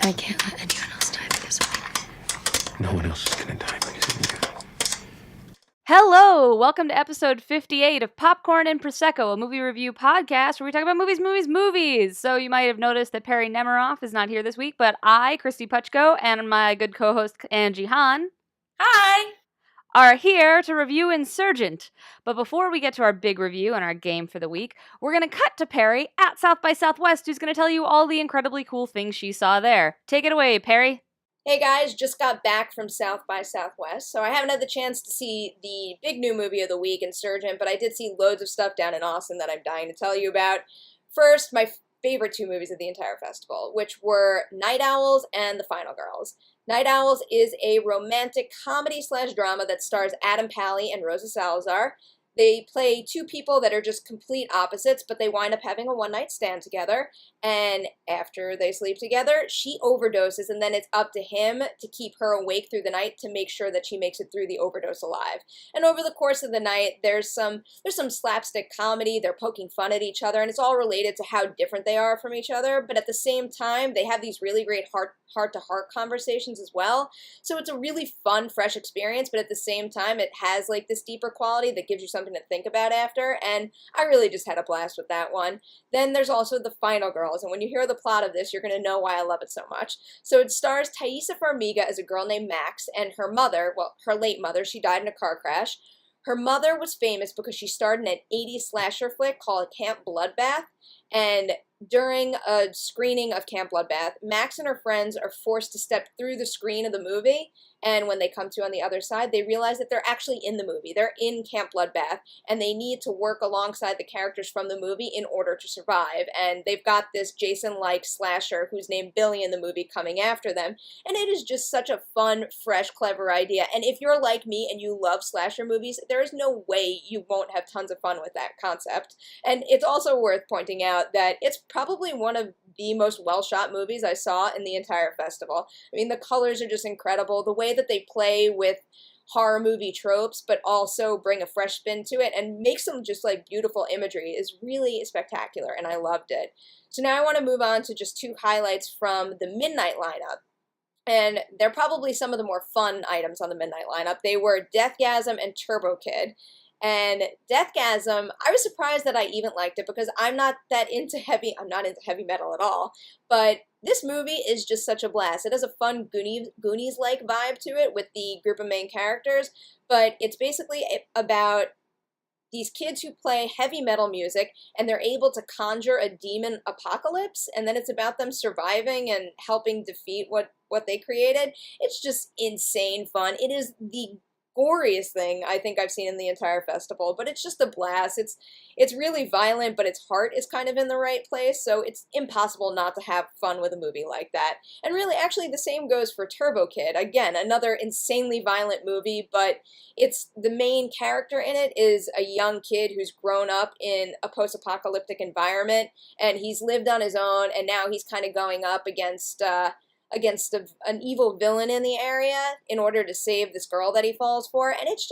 I can't let anyone else die because of me. No one else is gonna die because of you. Hello! Welcome to episode 58 of Popcorn and Prosecco, a movie review podcast where we talk about movies. So you might have noticed that Perri Nemiroff is not here this week, but I, Kristy Puchko, and my good co-host Angie Hi! are here to review Insurgent. But before we get to our big review and our game for the week, we're going to cut to Perri at South by Southwest, who's going to tell you all the incredibly cool things she saw there. Take it away, Perri. Hey guys, just got back from South by Southwest, so I haven't had the chance to see the big new movie of the week, Insurgent, but I did see loads of stuff down in Austin that I'm dying to tell you about. First, my favorite two movies of the entire festival, which were Night Owls and The Final Girls. Night Owls is a romantic comedy/drama that stars Adam Pally and Rosa Salazar. They play two people that are just complete opposites, but they wind up having a one-night stand together, and after they sleep together, she overdoses, and then it's up to him to keep her awake through the night to make sure that she makes it through the overdose alive. And over the course of the night, there's some slapstick comedy, they're poking fun at each other, and it's all related to how different they are from each other, but at the same time, they have these really great heart-to-heart conversations as well. So it's a really fun, fresh experience, but at the same time, it has like this deeper quality that gives you something to think about after, and I really just had a blast with that one. Then there's also The Final Girls, and when you hear the plot of this, you're going to know why I love it so much. So it stars Thaisa Farmiga as a girl named Max, and her mother, well, her late mother, she died in a car crash. Her mother was famous because she starred in an 80s slasher flick called Camp Bloodbath, and during a screening of Camp Bloodbath, Max and her friends are forced to step through the screen of the movie, and when they come to on the other side, they realize that they're actually in the movie. They're in Camp Bloodbath, and they need to work alongside the characters from the movie in order to survive. And they've got this Jason-like slasher who's named Billy in the movie coming after them. And it is just such a fun, fresh, clever idea. And if you're like me and you love slasher movies, there is no way you won't have tons of fun with that concept. And it's also worth pointing out that it's probably one of the most well-shot movies I saw in the entire festival. I mean, the colors are just incredible. The way that they play with horror movie tropes, but also bring a fresh spin to it and make some just like beautiful imagery is really spectacular, and I loved it. So now I want to move on to just two highlights from the midnight lineup. And they're probably some of the more fun items on the midnight lineup. They were Deathgasm and Turbo Kid. And Deathgasm, I was surprised that I even liked it because I'm not into heavy metal at all. But this movie is just such a blast. It has a fun Goonies-like vibe to it with the group of main characters, but it's basically about these kids who play heavy metal music, and they're able to conjure a demon apocalypse, and then it's about them surviving and helping defeat what they created. It's just insane fun. It is the goriest thing I think I've seen in the entire festival, but it's just a blast. It's really violent, but its heart is kind of in the right place, so it's impossible not to have fun with a movie like that. And really, actually, the same goes for Turbo Kid. Again, another insanely violent movie, but it's the main character in it is a young kid who's grown up in a post-apocalyptic environment, and he's lived on his own, and now he's kind of going up against an evil villain in the area in order to save this girl that he falls for. And it's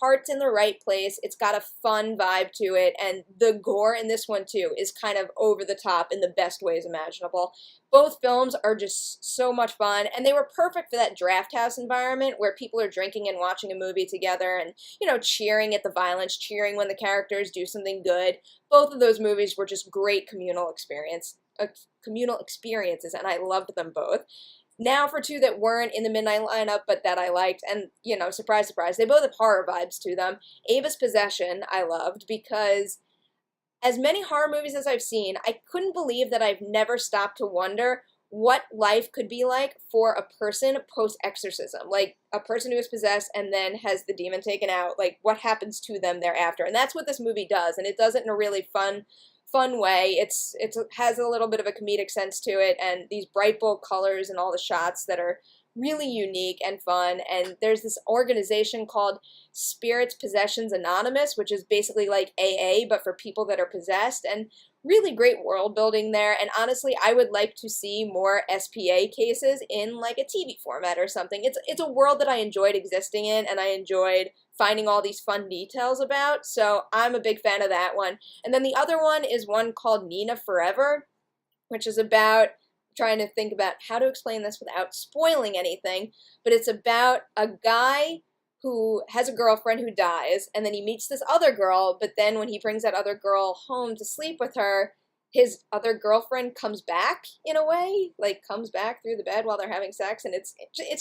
heart's in the right place. It's got a fun vibe to it, and the gore in this one too is kind of over the top in the best ways imaginable. Both films are just so much fun, and they were perfect for that draft house environment where people are drinking and watching a movie together and, cheering at the violence, cheering when the characters do something good. Both of those movies were just great communal experiences, and I loved them both. Now for two that weren't in the midnight lineup, but that I liked, and, surprise, surprise, they both have horror vibes to them. Ava's Possession I loved because as many horror movies as I've seen, I couldn't believe that I've never stopped to wonder what life could be like for a person post-exorcism. Like, a person who is possessed and then has the demon taken out, like, what happens to them thereafter? And that's what this movie does, and it does it in a really fun way. It has a little bit of a comedic sense to it, and these bright, bold colors and all the shots that are really unique and fun. And there's this organization called Spirits Possessions Anonymous, which is basically like AA, but for people that are possessed, and really great world building there. And honestly, I would like to see more SPA cases in like a TV format or something. It's a world that I enjoyed existing in, and I enjoyed finding all these fun details about, so I'm a big fan of that one. And then the other one is one called Nina Forever, which is about trying to think about how to explain this without spoiling anything, but it's about a guy who has a girlfriend who dies, and then he meets this other girl, but then when he brings that other girl home to sleep with her, his other girlfriend comes back in a way, like comes back through the bed while they're having sex, and it's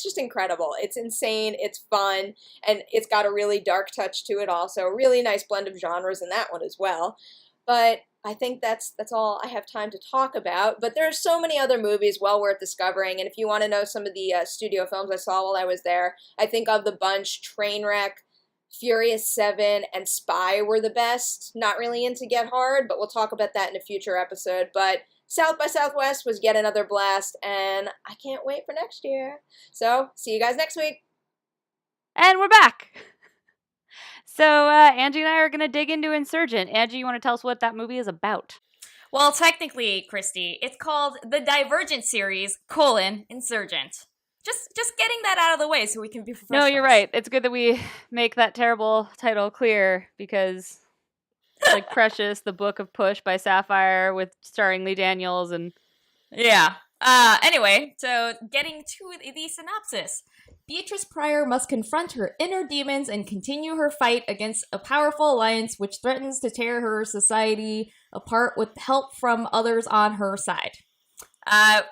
just incredible. It's insane, it's fun, and it's got a really dark touch to it also. A really nice blend of genres in that one as well. But I think that's all I have time to talk about. But there are so many other movies well worth discovering, and if you want to know some of the studio films I saw while I was there, I think of the bunch, Trainwreck, Furious 7, and Spy were the best. Not really into Get Hard, but we'll talk about that in a future episode. But South by Southwest was yet another blast, and I can't wait for next year. So, see you guys next week. And we're back. So Angie and I are going to dig into Insurgent. Angie, you want to tell us what that movie is about? Well, technically, Kristy, it's called the Divergent Series, Insurgent. Just getting that out of the way so we can be professionals. No, you're right. It's good that we make that terrible title clear because, like, Precious, the Book of Push by Sapphire with starring Lee Daniels and... Yeah. Anyway, so getting to the synopsis. Beatrice Pryor must confront her inner demons and continue her fight against a powerful alliance which threatens to tear her society apart with help from others on her side.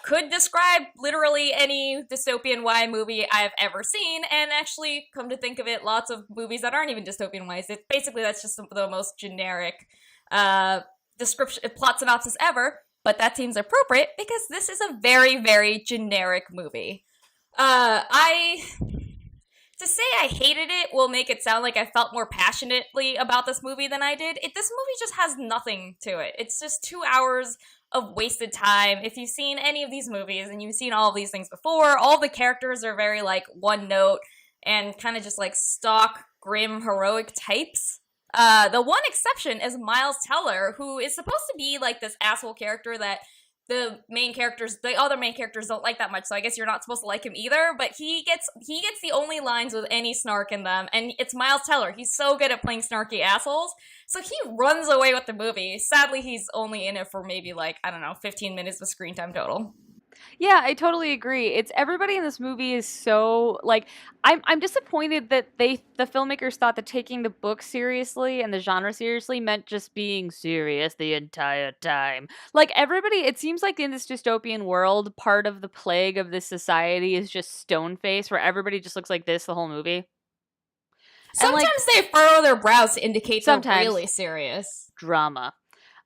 Could describe literally any dystopian Y movie I've ever seen, and actually, come to think of it, lots of movies that aren't even dystopian Ys. Basically, that's just the most generic description, plot synopsis ever, but that seems appropriate because this is a very, very generic movie. To say I hated it will make it sound like I felt more passionately about this movie than I did. This movie just has nothing to it. It's just 2 hours of wasted time. If you've seen any of these movies and you've seen all of these things before, all the characters are very, like, one note and kind of just, like, stock, grim, heroic types. The one exception is Miles Teller, who is supposed to be, like, this asshole character that the other main characters don't like that much, so I guess you're not supposed to like him either, but he gets the only lines with any snark in them, and it's Miles Teller. He's so good at playing snarky assholes, so he runs away with the movie. Sadly, he's only in it for maybe, like, I don't know, 15 minutes of screen time total. Yeah, I totally agree. It's everybody in this movie is so, like, I'm disappointed that the filmmakers thought that taking the book seriously and the genre seriously meant just being serious the entire time. Like, everybody, it seems like in this dystopian world, part of the plague of this society is just stone face, where everybody just looks like this the whole movie. Sometimes they furrow their brows to indicate they're really serious. Drama.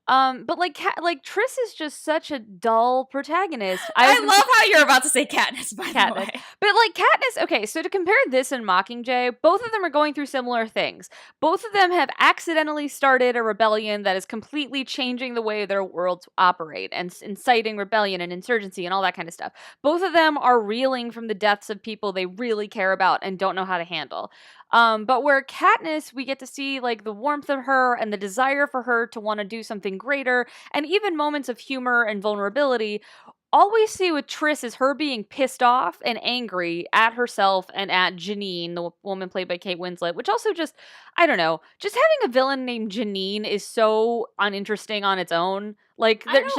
But like Triss is just such a dull protagonist. I love how you're about to say Katniss, by the way. But like Katniss, okay, so to compare this and Mockingjay, both of them are going through similar things. Both of them have accidentally started a rebellion that is completely changing the way their worlds operate and inciting rebellion and insurgency and all that kind of stuff. Both of them are reeling from the deaths of people they really care about and don't know how to handle. But where Katniss, we get to see like the warmth of her and the desire for her to want to do something greater, and even moments of humor and vulnerability. All we see with Triss is her being pissed off and angry at herself and at Janine, the woman played by Kate Winslet, which also just, I don't know, just having a villain named Janine is so uninteresting on its own. Like, she's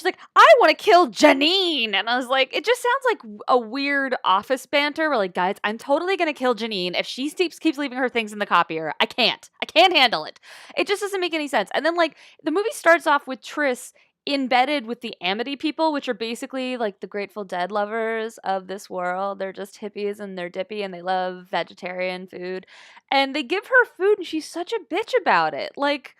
like, I want to kill Janine. And I was like, it just sounds like a weird office banter. We're like, guys, I'm totally going to kill Janine if she keeps leaving her things in the copier. I can't handle it. It just doesn't make any sense. And then like the movie starts off with Triss embedded with the Amity people, which are basically like the Grateful Dead lovers of this world. They're just hippies and they're dippy and they love vegetarian food. And they give her food and she's such a bitch about it. Like,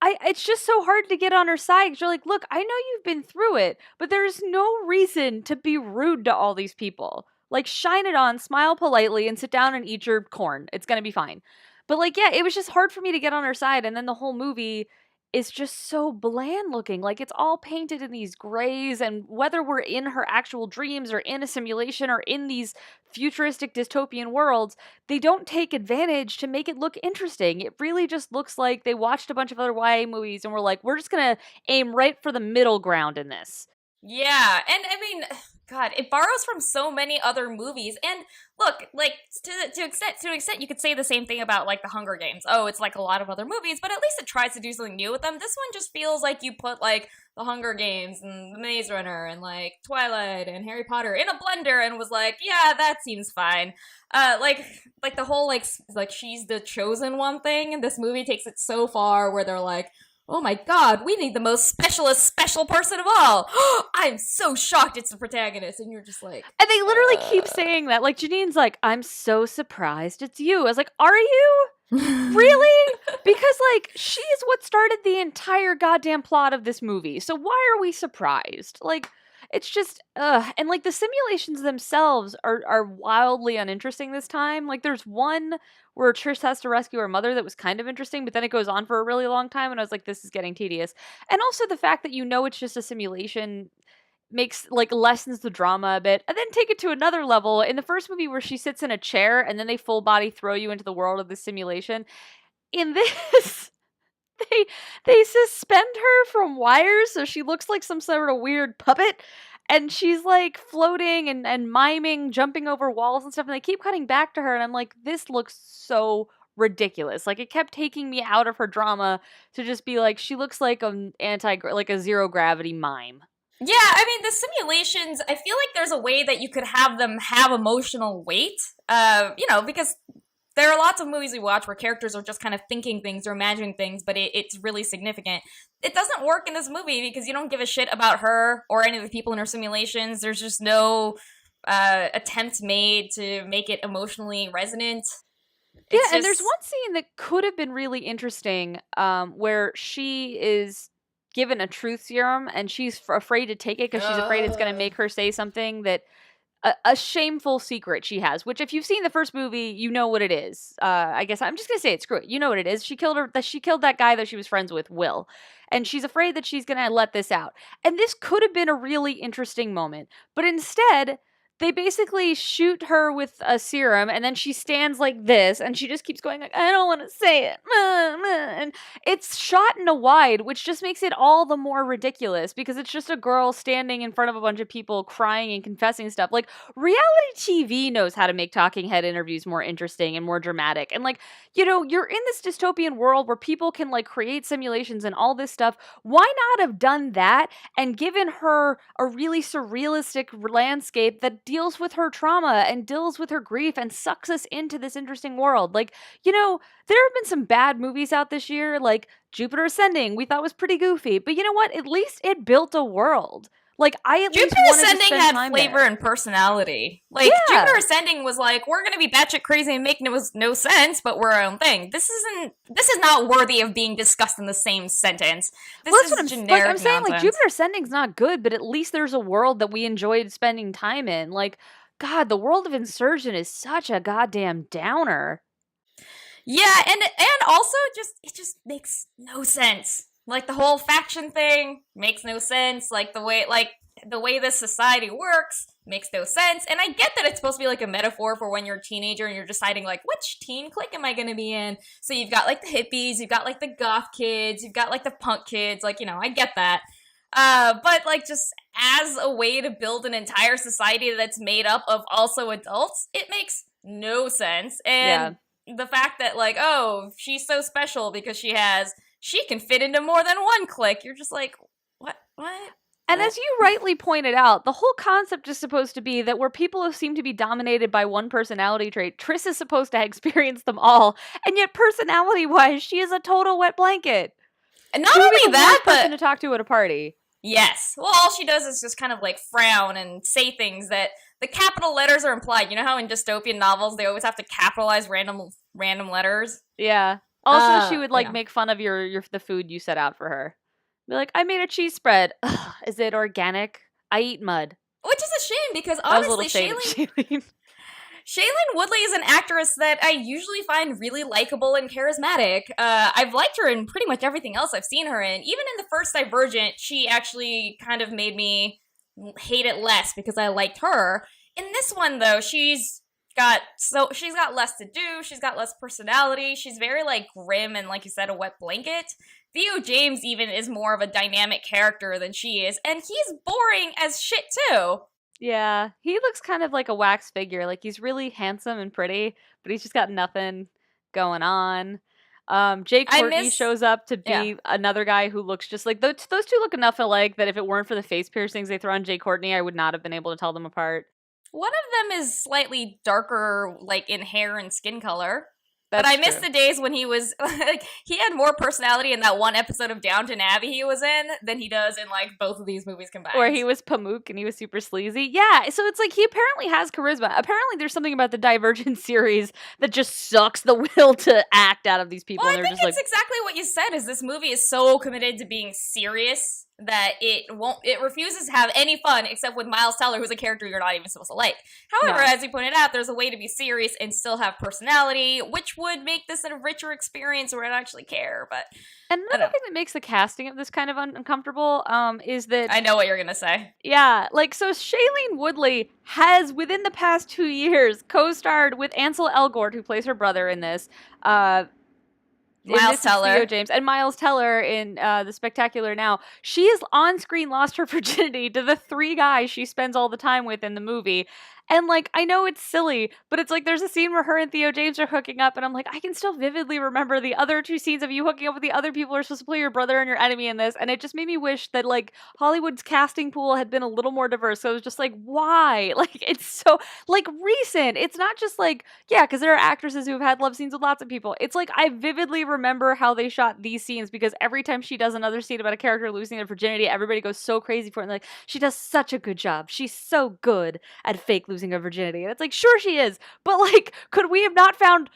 it's just so hard to get on her side because you're like, look, I know you've been through it, but there's no reason to be rude to all these people. Like, shine it on, smile politely, and sit down and eat your corn. It's going to be fine. But, like, yeah, it was just hard for me to get on her side. And then the whole movie is just so bland looking. Like, it's all painted in these grays. And whether we're in her actual dreams or in a simulation or in these futuristic dystopian worlds, they don't take advantage to make it look interesting. It really just looks like they watched a bunch of other YA movies and were like, we're just going to aim right for the middle ground in this. Yeah, and I mean, God, it borrows from so many other movies. And look, like to an extent, you could say the same thing about like the Hunger Games. Oh, it's like a lot of other movies, but at least it tries to do something new with them. This one just feels like you put like the Hunger Games and the Maze Runner and like Twilight and Harry Potter in a blender and was like, yeah, that seems fine. Like the whole like she's the chosen one thing, and this movie takes it so far where they're like, oh my god, we need the most special person of all. I'm so shocked it's the protagonist. And you're just like... And they literally keep saying that. Like, Janine's like, I'm so surprised it's you. I was like, are you? Really? Because, like, she is what started the entire goddamn plot of this movie. So why are we surprised? Like, it's just, and, like, the simulations themselves are wildly uninteresting this time. Like, there's one where Trish has to rescue her mother that was kind of interesting, but then it goes on for a really long time, and I was like, this is getting tedious. And also the fact that you know it's just a simulation makes, like, lessens the drama a bit. And then take it to another level. In the first movie where she sits in a chair, and then they full body throw you into the world of the simulation, in this... They suspend her from wires so she looks like some sort of weird puppet, and she's like floating and miming, jumping over walls and stuff, and they keep cutting back to her, and I'm like, this looks so ridiculous. Like, it kept taking me out of her drama to just be like, she looks like a zero gravity mime. Yeah, I mean, the simulations, I feel like there's a way that you could have them have emotional weight, because there are lots of movies we watch where characters are just kind of thinking things or imagining things, but it's really significant. It doesn't work in this movie because you don't give a shit about her or any of the people in her simulations. There's just no attempts made to make it emotionally resonant. And there's one scene that could have been really interesting where she is given a truth serum and she's afraid to take it because she's afraid it's going to make her say something that... A shameful secret she has, which if you've seen the first movie, you know what it is. I guess I'm just going to say it. Screw it. You know what it is. She killed that guy that she was friends with, Will. And she's afraid that she's going to let this out. And this could have been a really interesting moment. But instead, they basically shoot her with a serum, and then she stands like this, and she just keeps going like, I don't want to say it. And it's shot in a wide, which just makes it all the more ridiculous, because it's just a girl standing in front of a bunch of people crying and confessing stuff. Like, reality TV knows how to make talking head interviews more interesting and more dramatic. And, like, you're in this dystopian world where people can, like, create simulations and all this stuff. Why not have done that and given her a really surrealistic landscape that deals with her trauma and deals with her grief and sucks us into this interesting world? Like, there have been some bad movies out this year, like Jupiter Ascending, we thought was pretty goofy, but you know what? At least it built a world. Like, Jupiter Ascending had flavor and personality. Like, Jupiter Ascending was like, we're gonna be batshit crazy and make no sense, but we're our own thing. This is not worthy of being discussed in the same sentence. This is generic I'm saying, nonsense. like, Jupiter Ascending's not good, but at least there's a world that we enjoyed spending time in. Like, God, the world of Insurgent is such a goddamn downer. Yeah, and also it just makes no sense. Like, the whole faction thing makes no sense. Like, the way this society works makes no sense. And I get that it's supposed to be, like, a metaphor for when you're a teenager and you're deciding, like, which teen clique am I going to be in? So you've got, like, the hippies, you've got, like, the goth kids, you've got, like, the punk kids. Like, I get that. But, like, just as a way to build an entire society that's made up of also adults, it makes no sense. And the fact that, like, oh, she's so special because she can fit into more than one clique. You're just like, what? And as you rightly pointed out, the whole concept is supposed to be that where people seem to be dominated by one personality trait, Triss is supposed to experience them all, and yet personality-wise, she is a total wet blanket. And not only that, but person to talk to at a party. Yes. Well, all she does is just kind of like frown and say things that the capital letters are implied. You know how in dystopian novels they always have to capitalize random letters? Yeah. Also, she would make fun of the food you set out for her. Be like, I made a cheese spread. Ugh, is it organic? I eat mud. Which is a shame because honestly, Shailene Woodley is an actress that I usually find really likable and charismatic. I've liked her in pretty much everything else I've seen her in. Even in the first Divergent, she actually kind of made me hate it less because I liked her. In this one, though, she's got less to do. She's got less personality. She's very, like, grim and, like you said, a wet blanket. Theo James even is more of a dynamic character than she is, and he's boring as shit too. Yeah, he looks kind of like a wax figure. Like, he's really handsome and pretty, but he's just got nothing going on. Jay Courtney shows up to be another guy who looks just like those two look enough alike that if it weren't for the face piercings they throw on Jay Courtney, I would not have been able to tell them apart. One of them is slightly darker, like in hair and skin color. That's but I miss true. the days when he was like, he had more personality in that one episode of Downton Abbey he was in than he does in like both of these movies combined. Where he was Pamuk and he was super sleazy. Yeah, so it's like he apparently has charisma. Apparently there's something about the Divergent series that just sucks the will to act out of these people. Well, and I think just it's exactly what you said, is this movie is so committed to being serious that it refuses to have any fun except with Miles Teller, who's a character you're not even supposed to like. However, as you pointed out, there's a way to be serious and still have personality, which would make this a richer experience where I don't actually care. But And another thing that makes the casting of this kind of uncomfortable is that... I know what you're going to say. Yeah, like, so Shailene Woodley has, within the past 2 years, co-starred with Ansel Elgort, who plays her brother in this, Miles Teller. Theo James, and Miles Teller in The Spectacular Now. She has on-screen lost her virginity to the 3 guys she spends all the time with in the movie. And, like, I know it's silly, but it's like there's a scene where her and Theo James are hooking up, and I'm like, I can still vividly remember the other 2 scenes of you hooking up with the other people who are supposed to play your brother and your enemy in this, and it just made me wish that, like, Hollywood's casting pool had been a little more diverse. So I was just like, why? Like, it's so, like, recent. It's not just like, yeah, because there are actresses who have had love scenes with lots of people. It's like, I vividly remember how they shot these scenes, because every time she does another scene about a character losing their virginity, everybody goes so crazy for it, and like, she does such a good job. She's so good at fake losing her virginity. And it's like, sure she is, but like, could we have not found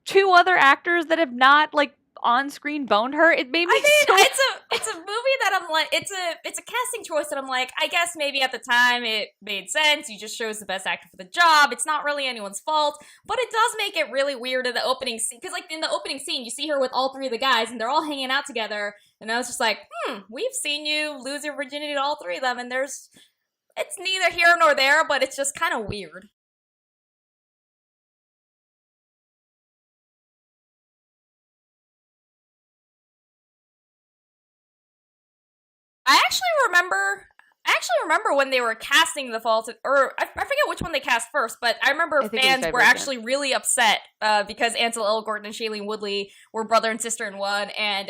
2 other actors that have not like on-screen boned her? It made me it's a movie that I'm like, it's a casting choice that I'm like, I guess maybe at the time it made sense. You just chose the best actor for the job. It's not really anyone's fault, but it does make it really weird in the opening scene, because like in the opening scene you see her with all 3 of the guys and they're all hanging out together, and I was just like, we've seen you lose your virginity to all 3 of them, and it's neither here nor there, but it's just kind of weird. I actually remember when they were casting The Fault, or I forget which one they cast first, but I remember fans were actually really upset because Ansel Elgort and Shailene Woodley were brother and sister in one, and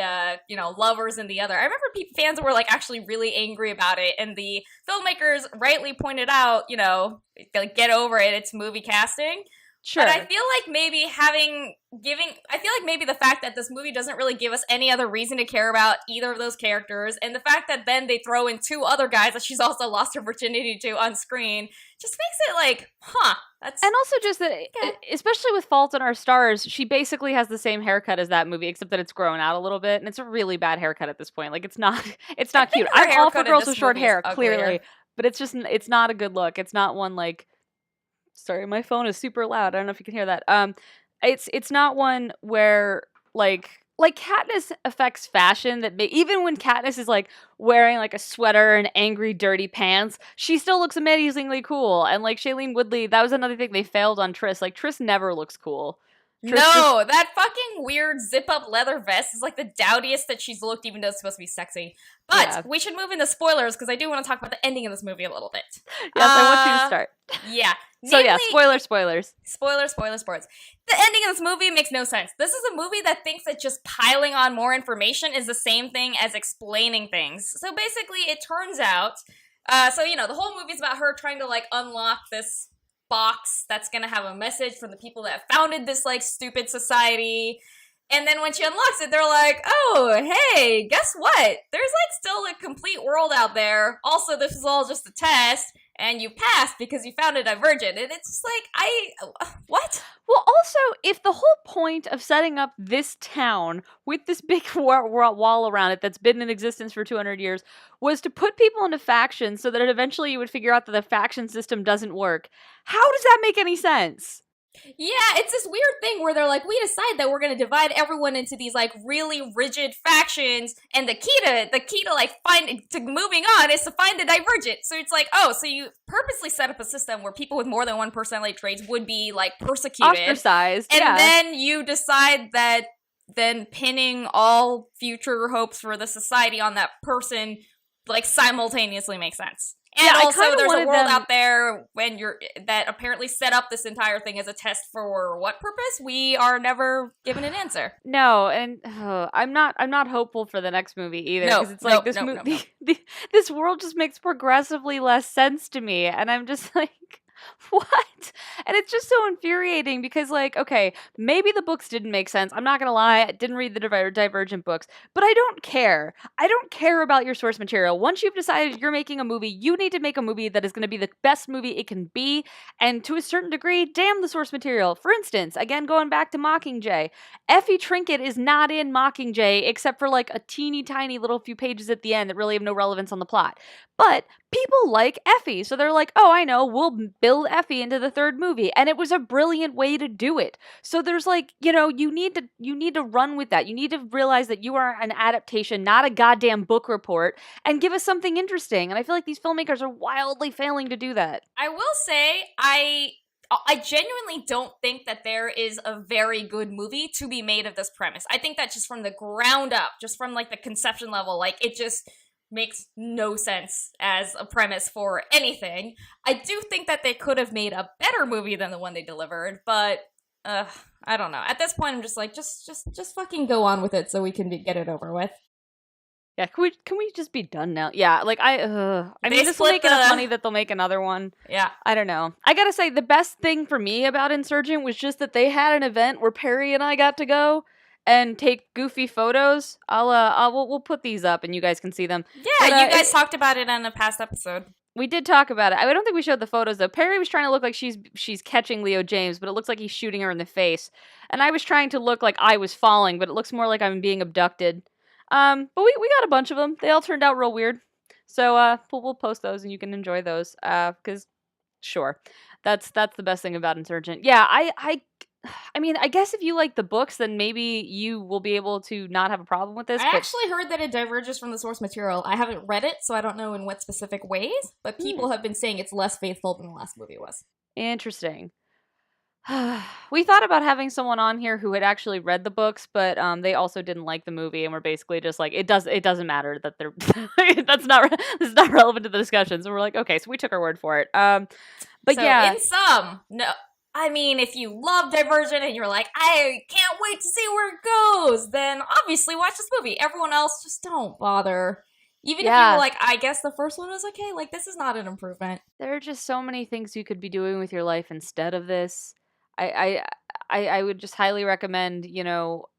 lovers in the other. I remember fans were like actually really angry about it, and the filmmakers rightly pointed out, like, get over it, it's movie casting. Sure. But I feel like maybe the fact that this movie doesn't really give us any other reason to care about either of those characters, and the fact that then they throw in 2 other guys that she's also lost her virginity to on screen, just makes it like, that's... And also just that, especially with Fault in Our Stars, she basically has the same haircut as that movie, except that it's grown out a little bit, and it's a really bad haircut at this point. Like, it's not cute. I'm all for girls with short hair, clearly, but it's not a good look. It's not one, like... Sorry, my phone is super loud. I don't know if you can hear that. It's not one where like Katniss affects fashion that even when Katniss is like wearing like a sweater and angry dirty pants, she still looks amazingly cool. And like Shailene Woodley, that was another thing they failed on Triss. Like, Triss never looks cool. That fucking weird zip-up leather vest is like the dowdiest that she's looked, even though it's supposed to be sexy. But we should move into spoilers, because I do want to talk about the ending of this movie a little bit. Yes, I want you to start. Yeah. So spoilers. Spoilers. The ending of this movie makes no sense. This is a movie that thinks that just piling on more information is the same thing as explaining things. So basically, it turns out, the whole movie is about her trying to like unlock this box that's gonna have a message from the people that founded this like stupid society. And then when she unlocks it, they're like, oh, hey, guess what? There's like still a complete world out there. Also, this is all just a test, and you passed because you found a Divergent. And it's just like, what? Well, also, if the whole point of setting up this town with this big wall around it that's been in existence for 200 years was to put people into factions so that eventually you would figure out that the faction system doesn't work, how does that make any sense? Yeah, it's this weird thing where they're like, we decide that we're going to divide everyone into these like really rigid factions, and the key to like moving on is to find the Divergent. So it's like, oh, so you purposely set up a system where people with more than one personality traits would be like persecuted, ostracized, and then you decide that then pinning all future hopes for the society on that person, like, simultaneously makes sense. And Yeah, I also, kinda there's a wanted world them- out there that apparently set up this entire thing as a test for what purpose? We are never given an answer. No, and I'm not hopeful for the next movie either, No, because it's like no, this no, movie, no. this world just makes progressively less sense to me, and I'm just like, what? And it's just so infuriating because, like, okay, maybe the books didn't make sense. I'm not gonna lie, I didn't read the Divergent books, but I don't care. I don't care about your source material. Once you've decided you're making a movie, you need to make a movie that is going to be the best movie it can be, and to a certain degree, damn the source material. For instance, again, going back to Mockingjay, Effie Trinket is not in Mockingjay except for like a teeny tiny little few pages at the end that really have no relevance on the plot. But people like Effie, so they're like, oh, I know, we'll build Effie into the third movie, and it was a brilliant way to do it. So there's like, you need to run with that. You need to realize that you are an adaptation, not a goddamn book report, and give us something interesting. And I feel like these filmmakers are wildly failing to do that. I will say, I genuinely don't think that there is a very good movie to be made of this premise. I think that just from the ground up, just from like the conception level, like it just makes no sense as a premise for anything. I do think that they could have made a better movie than the one they delivered, but I don't know. At this point, I'm just like, just fucking go on with it so we can get it over with. Yeah, can we just be done now? Yeah, like I They mean, this will split make enough the- money that they'll make another one. Yeah. I don't know. I gotta say, the best thing for me about Insurgent was just that they had an event where Perri and I got to go and take goofy photos. We'll put these up and you guys can see them. Yeah, But, you guys talked about it on a past episode. We did talk about it. I don't think we showed the photos though. Perri was trying to look like she's catching Leo James, but it looks like he's shooting her in the face. And I was trying to look like I was falling, but it looks more like I'm being abducted. But we got a bunch of them. They all turned out real weird. So we'll post those and you can enjoy those. Because sure, that's the best thing about Insurgent. Yeah, I mean, I guess if you like the books, then maybe you will be able to not have a problem with this. I but actually heard that it diverges from the source material. I haven't read it, so I don't know in what specific ways, but people have been saying it's less faithful than the last movie was. Interesting. We thought about having someone on here who had actually read the books, but they also didn't like the movie, and we're basically just like, it doesn't matter that they're this is not relevant to the discussion. So we're like, okay, so we took our word for it. But So yeah, in sum, no. I mean, if you love Divergent and you're like, I can't wait to see where it goes, then obviously watch this movie. Everyone else, just don't bother. Even if you were like, I guess the first one was okay, like, this is not an improvement. there are just so many things you could be doing with your life instead of this. I would just highly recommend,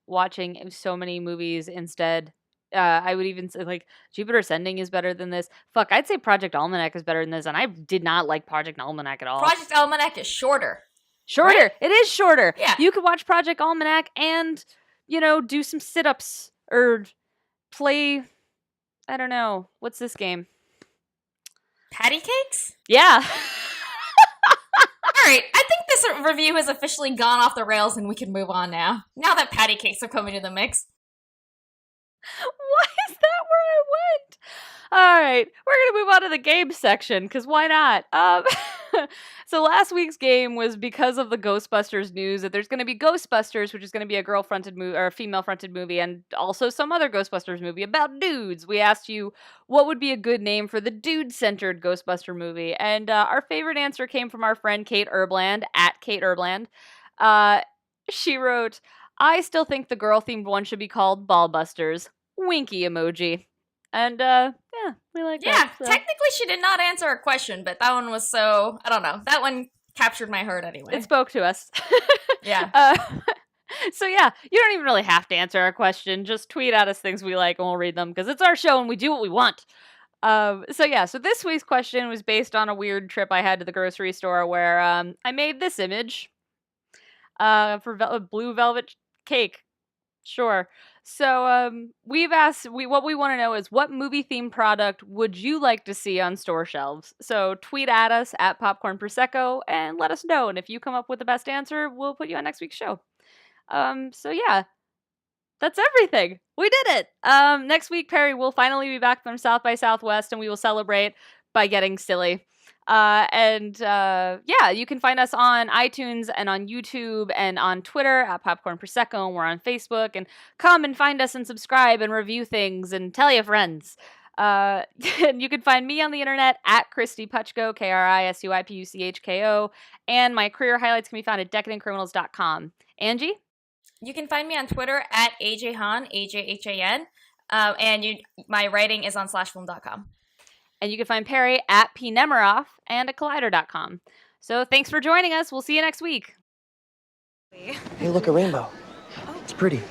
watching so many movies instead. I would even say, like, Jupiter Ascending is better than this. Fuck, I'd say Project Almanac is better than this, and I did not like Project Almanac at all. Project Almanac is shorter. Shorter. Right? It is shorter. Yeah. You could watch Project Almanac and, do some sit-ups or play, I don't know, what's this game? Patty cakes? Yeah. Alright, I think this review has officially gone off the rails and we can move on now. Now that patty cakes are coming into the mix. Why is that where I went? All right, we're gonna move on to the game section because why not? So last week's game was because of the Ghostbusters news that there's going to be Ghostbusters, which is going to be a girl-fronted movie or a female-fronted movie, and also some other Ghostbusters movie about dudes. We asked you what would be a good name for the dude-centered Ghostbuster movie, and our favorite answer came from our friend Kate Erbland at Kate Erbland. She wrote, "I still think the girl-themed one should be called Ballbusters." Winky emoji. And, yeah, we like that. So. Technically she did not answer a question, but that one was so, I don't know, that one captured my heart anyway. It spoke to us. Yeah. So, yeah, you don't even really have to answer our question. Just tweet at us things we like and we'll read them because it's our show and we do what we want. So this week's question was based on a weird trip I had to the grocery store where I made this image for blue velvet cake. Sure. So we've asked, what we want to know is what movie-themed product would you like to see on store shelves? So tweet at us at Popcorn Prosecco and let us know. And if you come up with the best answer, we'll put you on next week's show. So yeah, that's everything. We did it. Next week, Perri will finally be back from South by Southwest and we will celebrate by getting silly. Yeah, you can find us on iTunes and on YouTube and on Twitter at Popcorn Prosecco, and we're on Facebook. And come and find us and subscribe and review things and tell your friends. And you can find me on the internet at Kristy Puchko, KRISUIPUCHKO, and my career highlights can be found at decadentcriminals.com. Angie? You can find me on Twitter at AJHan, AJHAN, my writing is on slashfilm.com. And you can find Perri at P. Nemiroff and at Collider.com. So thanks for joining us. We'll see you next week. Hey, look, a rainbow. It's pretty.